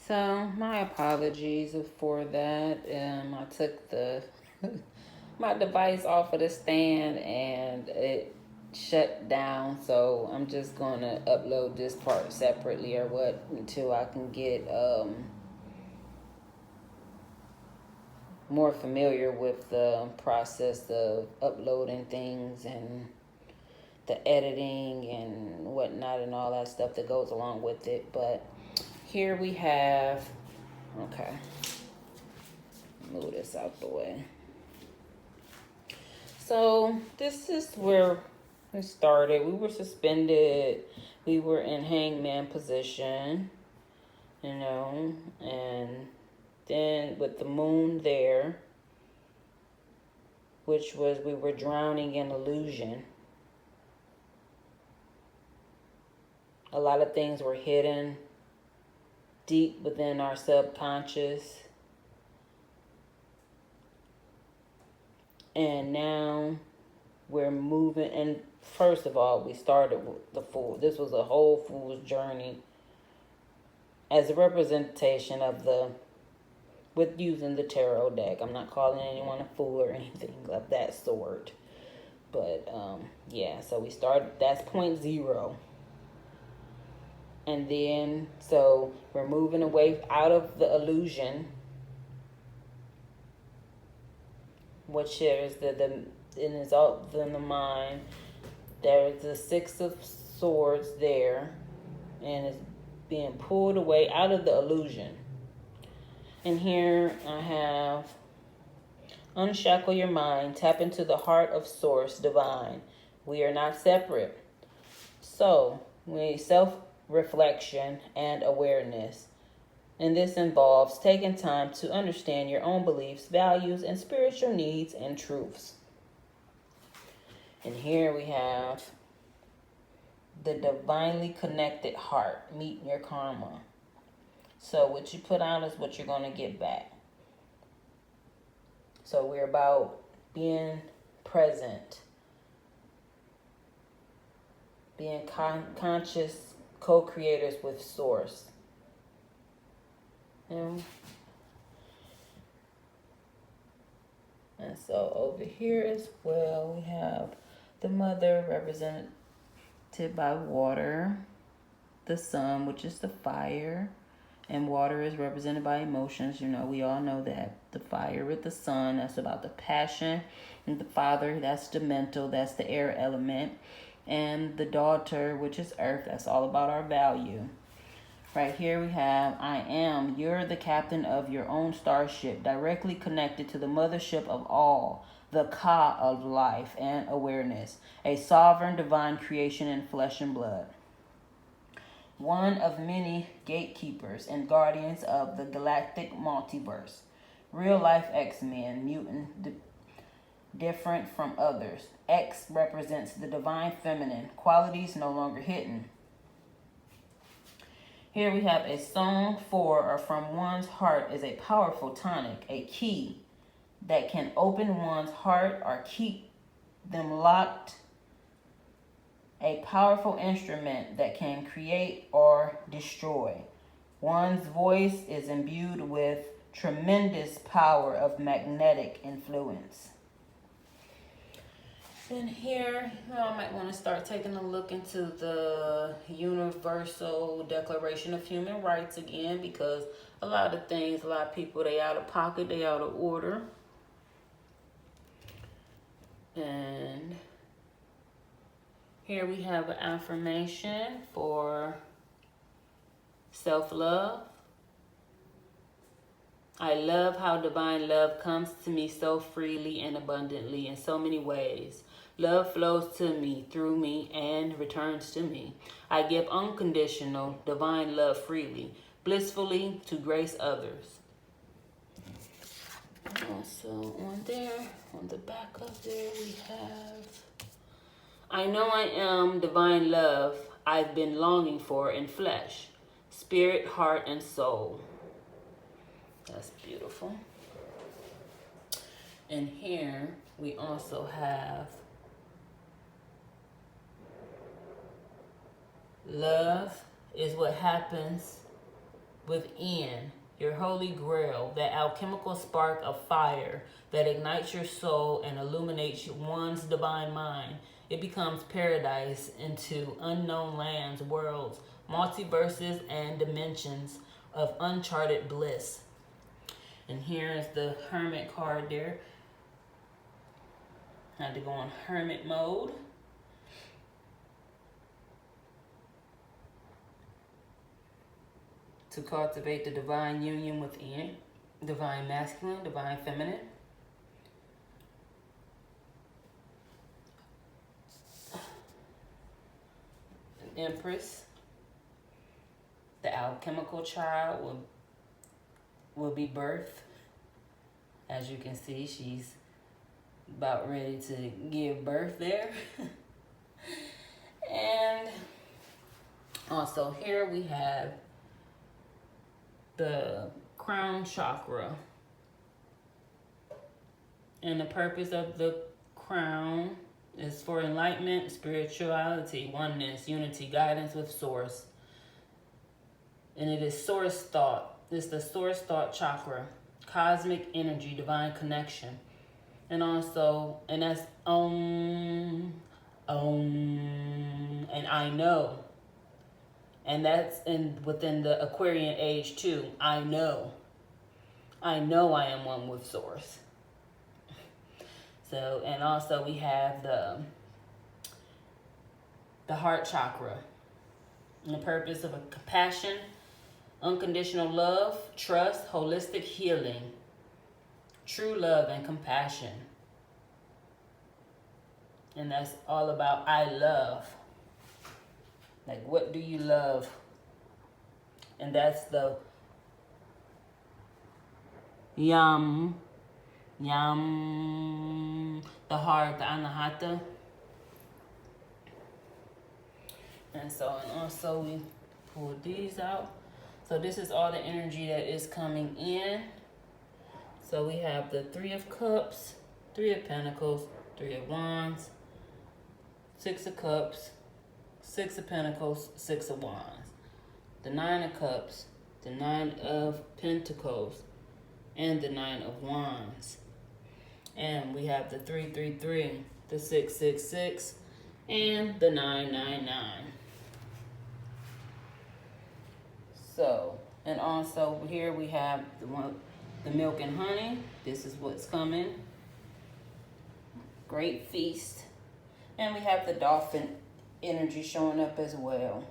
So my apologies for that. I took the my device off of the stand and it shut down. So I'm just gonna upload this part separately or what until I can get more familiar with the process of uploading things and the editing and whatnot and all that stuff that goes along with it. But here we have, okay, move this out the way. So this is where we started. We were suspended. We were in hangman position, and then with the moon there, which was we were drowning in illusion. A lot of things were hidden deep within our subconscious. And now we're moving. And first of all, we started with the Fool. This was a whole Fool's journey as a representation of with using the tarot deck. I'm not calling anyone a fool or anything of that sort. But, yeah, so we started, that's point 0. And then, so we're moving away out of the illusion, which is and it's all in the mind. There's the 6 of Swords there, and it's being pulled away out of the illusion. And here I have, unshackle your mind, tap into the heart of Source Divine. We are not separate. So, we self-reflection and awareness. And this involves taking time to understand your own beliefs, values, and spiritual needs and truths. And here we have the divinely connected heart, meet your karma. So what you put out is what you're going to get back. So we're about being present, being conscious co-creators with Source. And so over here as well, we have the Mother represented by water, the Sun, which is the fire, and water is represented by emotions. We all know that. The fire with the Sun, that's about the passion, and the Father, that's the mental, that's the air element, and the daughter, which is earth, that's all about our value. Right here we have, I am, you're the captain of your own starship, directly connected to the mothership of all, the Ka of life and awareness, a sovereign divine creation in flesh and blood. One of many gatekeepers and guardians of the galactic multiverse. Real life X-Men, mutant, different from others. X represents the divine feminine, qualities no longer hidden. Here we have a song for or from one's heart is a powerful tonic, a key that can open one's heart or keep them locked. A powerful instrument that can create or destroy. One's voice is imbued with tremendous power of magnetic influence. And here, I might want to start taking a look into the Universal Declaration of Human Rights again, because a lot of people, they out of pocket, they out of order. And here we have an affirmation for self-love. I love how divine love comes to me so freely and abundantly in so many ways. Love flows to me, through me, and returns to me. I give unconditional divine love freely, blissfully to grace others. Also on the back of there, we have, I know I am divine love I've been longing for in flesh, spirit, heart, and soul. That's beautiful. And here we also have love is what happens within, your holy grail, that alchemical spark of fire that ignites your soul and illuminates one's divine mind. It becomes paradise into unknown lands, worlds, multiverses, and dimensions of uncharted bliss. And here is the Hermit card there. I had to go on Hermit mode. To cultivate the divine union within, divine masculine, divine feminine. Empress, the alchemical child will be birthed. As you can see, she's about ready to give birth there. And also here we have the crown chakra. And the purpose of the crown is for enlightenment, spirituality, oneness, unity, guidance with source. And it is source thought. It's the source thought chakra, cosmic energy, divine connection. And also, and that's and I know. And that's within the Aquarian age too. I know I am one with source. So, and also we have the heart chakra. And the purpose of a compassion, unconditional love, trust, holistic healing, true love and compassion. And that's all about I love. Like, what do you love? And that's the the heart, the anahata. And so, and also we pull these out. So this is all the energy that is coming in. So we have the 3 of Cups, 3 of Pentacles, 3 of Wands, 6 of Cups, 6 of Pentacles, 6 of Wands, the 9 of Cups, the 9 of Pentacles, and the 9 of Wands. And we have the 333, the 666, and the 999. So, and also here we have the milk and honey. This is what's coming. Great feast. And we have the dolphin energy showing up as well.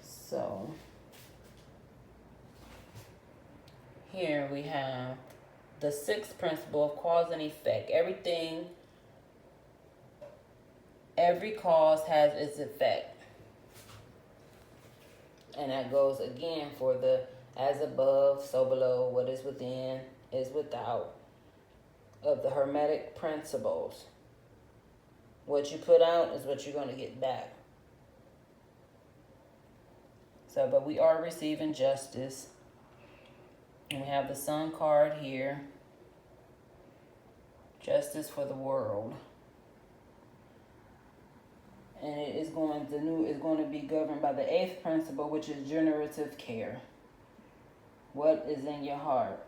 So here we have the 6th principle of cause and effect. Every cause has its effect. And that goes again for the as above, so below, what is within is without, of the Hermetic principles. What you put out is what you're going to get back. So, but we are receiving justice. And we have the Sun card here. Justice for the world. And it is going to be governed by the 8th principle, which is generative care. What is in your heart?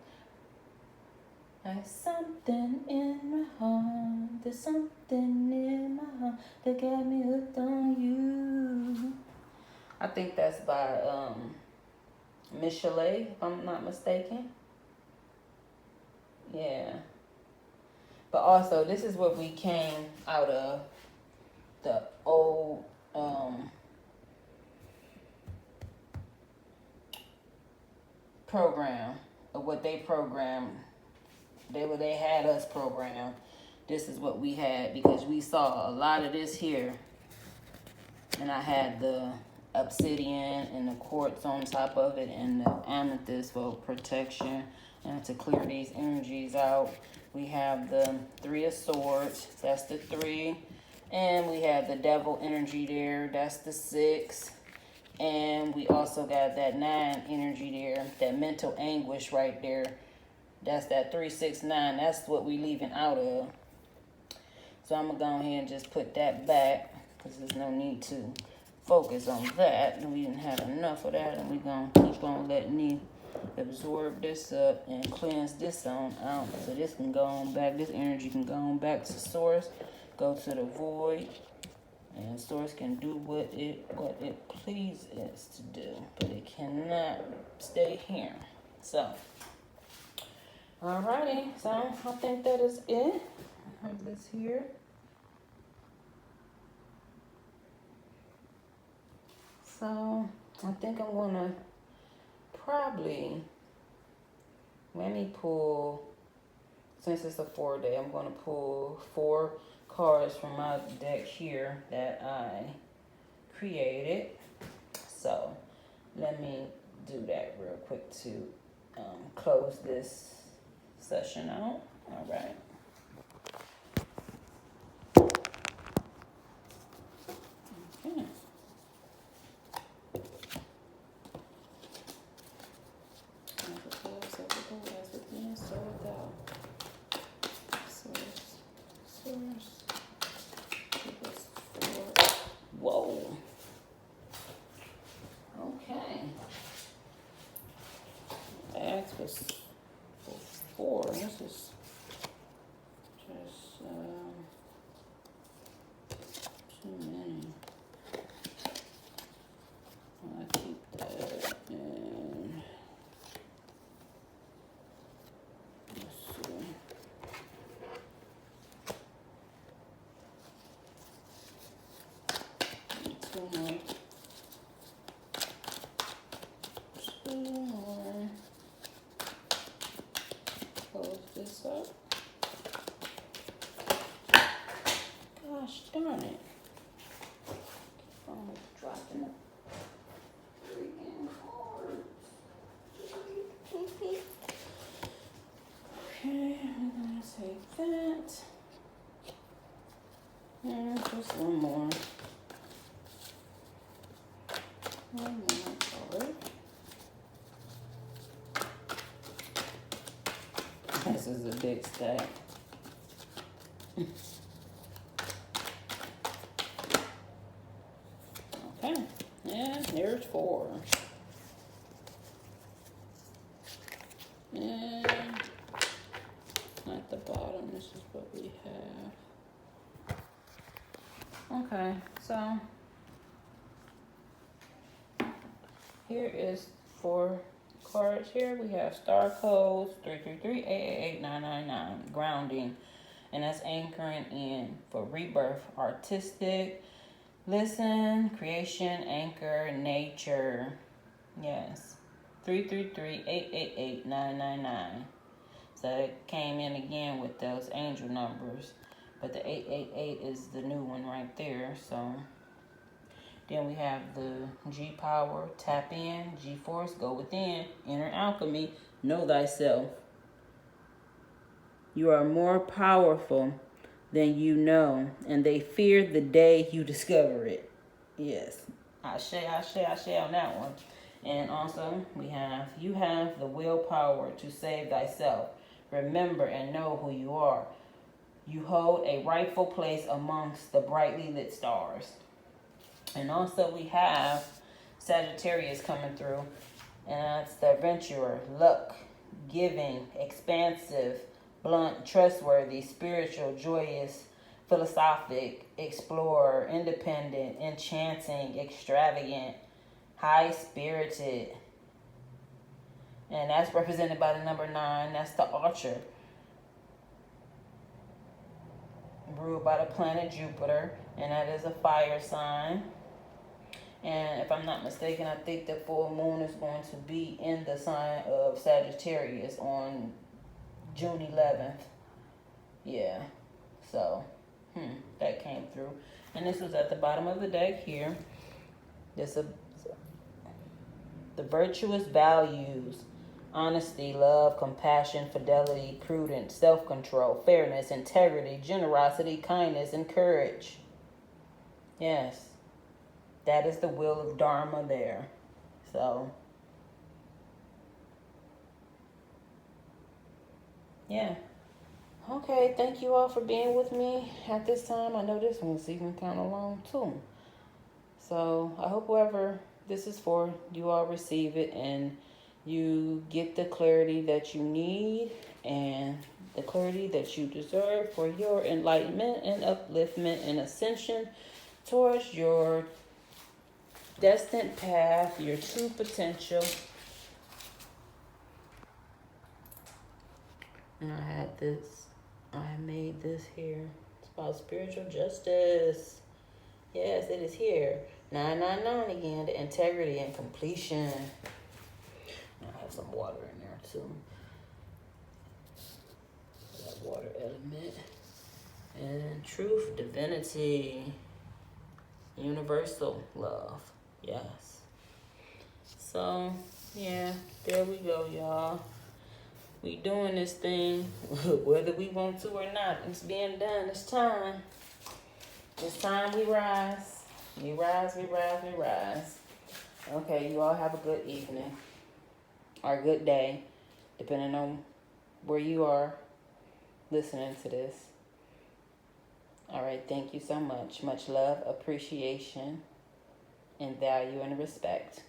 There's something in my heart. There's something in my heart that got me hooked on you. I think that's by Michelet, if I'm not mistaken. Yeah. But also, this is what we came out of. The old program of what they programmed. They had us programmed. This is what we had because we saw a lot of this here. And I had the obsidian and the quartz on top of it and the amethyst for protection and to clear these energies out. We have the 3 of Swords. That's the 3. And we have the devil energy there. That's the 6. And we also got that 9 energy there. That mental anguish right there. That's that 369. That's what we leaving out of. So I'm going to go ahead and just put that back. because there's no need to focus on that. And we didn't have enough of that, and we're going to keep on letting me absorb this up and cleanse this on out. So this can go on back, this energy can go on back to source, go to the void, and source can do what it pleases to do, but it cannot stay here. So, alrighty, so I think that is it. I have this here. So, I think I'm gonna probably, let me pull, since it's a 4-day, I'm gonna pull 4 cards from my deck here that I created. So let me do that real quick to close this session out. All right. Okay. Whoa. Okay. X was 4. This is just too many. I keep that and let's see. Two more. Close this up. Gosh darn it. I'm dropping the freaking cards. Okay, I'm gonna take that. And just one more. One more card. This is a big stack. Okay, and there's 4. And at the bottom, this is what we have. Okay, so here is 4 cards here. We have star codes 333-888-999, grounding, and that's anchoring in for rebirth, artistic, listen, creation, anchor, nature. Yes, 333-888-999. So it came in again with those angel numbers, but the 888 is the new one right there. So then we have the G power, tap in, G force, go within, inner alchemy, know thyself. You are more powerful than you know, and they fear the day you discover it. Yes, ashe on that one. And also we have, you have the willpower to save thyself. Remember and know who you are. You hold a rightful place amongst the brightly lit stars. And also we have Sagittarius coming through, and that's the adventurer, luck, giving, expansive, blunt, trustworthy, spiritual, joyous, philosophic, explorer, independent, enchanting, extravagant, high-spirited. And that's represented by the number 9. That's the archer, ruled by the planet Jupiter, and that is a fire sign. And if I'm not mistaken, I think the full moon is going to be in the sign of Sagittarius on June 11th. Yeah, so that came through. And this was at the bottom of the deck here. The virtuous values: honesty, love, compassion, fidelity, prudence, self-control, fairness, integrity, generosity, kindness, and courage. Yes, that is the wheel of Dharma there. So, yeah. Okay, thank you all for being with me at this time. I know this one's even kind of long too. So I hope whoever this is for, you all receive it and you get the clarity that you need and the clarity that you deserve for your enlightenment and upliftment and ascension towards your destined path, your true potential. And I made this here. It's about spiritual justice. Yes, it is here. 999 again, the integrity and completion. I have some water in there too. That water element. And truth, divinity, universal love. Yes. So, yeah, there we go, y'all. We doing this thing, whether we want to or not. It's being done. It's time. It's time we rise. We rise, we rise, we rise. Okay, you all have a good evening. Or a good day, depending on where you are listening to this. All right, thank you so much. Much love, appreciation, and value and respect.